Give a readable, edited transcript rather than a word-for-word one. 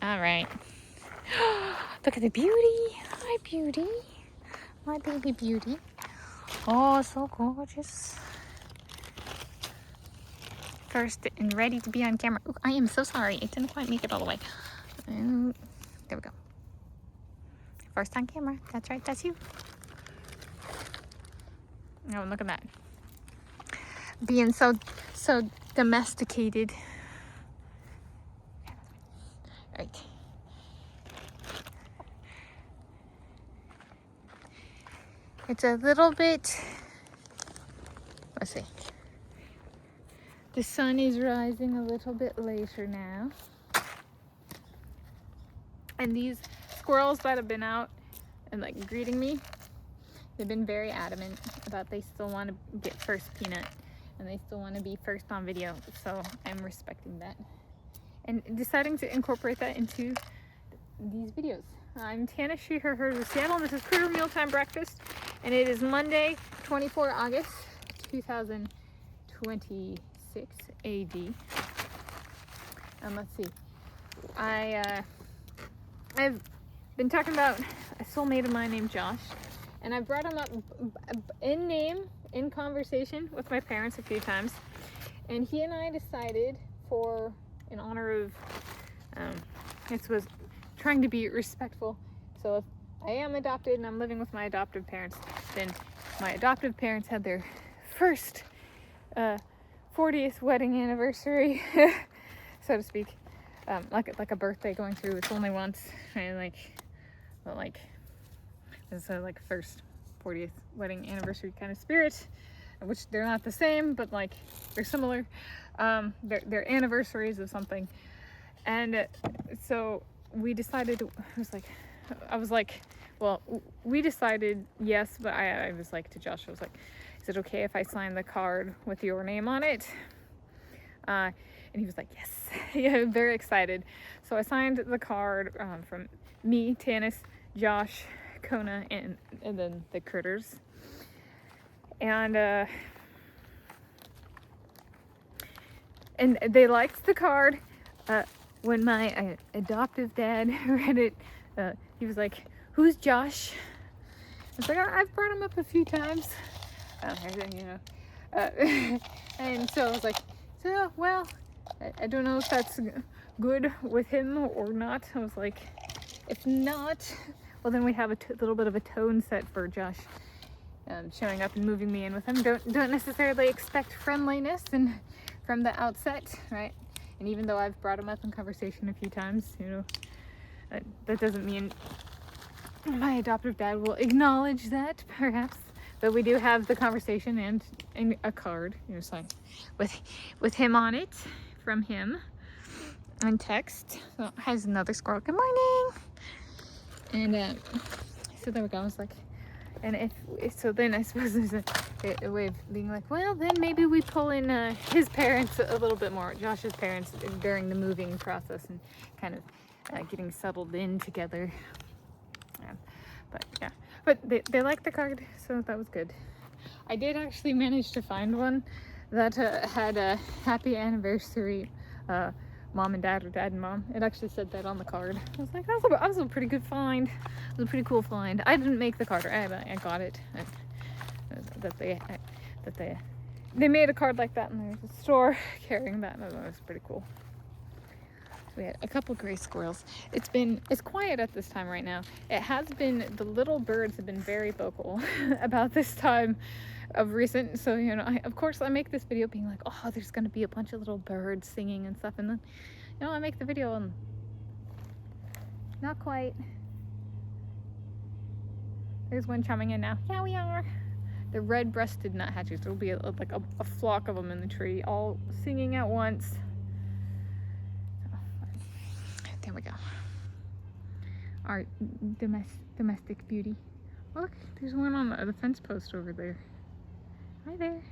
All right. Look at the beauty. Hi, beauty. My baby beauty. Oh, so gorgeous. First and ready to be on camera. Ooh, I am so sorry. It didn't quite make it all the way. There we go. First on camera. That's right. That's you. Oh, look at that. Being so domesticated. All right. It's a little bit, let's see. The sun is rising a little bit later now. And these squirrels that have been out and like greeting me, they've been very adamant about they still want to get first peanut and they still want to be first on video. So I'm respecting that and deciding to incorporate that into these videos. I'm Tanis, she, her, hers of Seattle, and this is Critter Mealtime Breakfast, and it is Monday, 24 August, 2026 AD. And let's see, I've been talking about a soulmate of mine named Josh, and I brought him up in name, in conversation with my parents a few times, and he and I decided in honor of, it was trying to be respectful. So if I am adopted and I'm living with my adoptive parents, then my adoptive parents had their first 40th wedding anniversary, so to speak, like a birthday going through. It's only once, right? It's like first 40th wedding anniversary kind of spirit, which they're not the same, but like they're similar. They're anniversaries of something, and so we decided, I was like, well, we decided yes, but I was like to Josh, I was like, is it okay if I sign the card with your name on it? And he was like, yes. Yeah, very excited. So I signed the card from me, Tanis, Josh, Kona, and then the critters. And they liked the card. When my adoptive dad read it, he was like, who's Josh? I was like, I've brought him up a few times. And so I was like, well, I don't know if that's good with him or not. I was like, if not, well, then we have a little bit of a tone set for Josh showing up and moving me in with him. Don't necessarily expect friendliness and from the outset, right? And even though I've brought him up in conversation a few times, that doesn't mean my adoptive dad will acknowledge that, perhaps. But we do have the conversation and a card, signed with him on it, from him, on text. So it has another squirrel. Good morning. And so there we go. I was like, and so then I suppose there's a way of being like, well, then maybe we pull in his parents a little bit more, Josh's parents, during the moving process and kind of getting settled in together. But they liked the card, so that was good. I did actually manage to find one that had a happy anniversary, mom and dad, or dad and mom. It actually said that on the card. I was like, that was a pretty good find. It was a pretty cool find. I didn't make the card. I got it. They made a card like that, and there's a store carrying that. And that was pretty cool. We had a couple gray squirrels. It's quiet at this time right now. It has been, the little birds have been very vocal about this time of recent. So, of course I make this video being like, oh, there's going to be a bunch of little birds singing and stuff. And then, I make the video and not quite. There's one chiming in now. Yeah, we are. The red-breasted nuthatches. There'll be like a flock of them in the tree, all singing at once. There we go. Our domestic beauty. Look, there's one on the fence post over there. Hi there.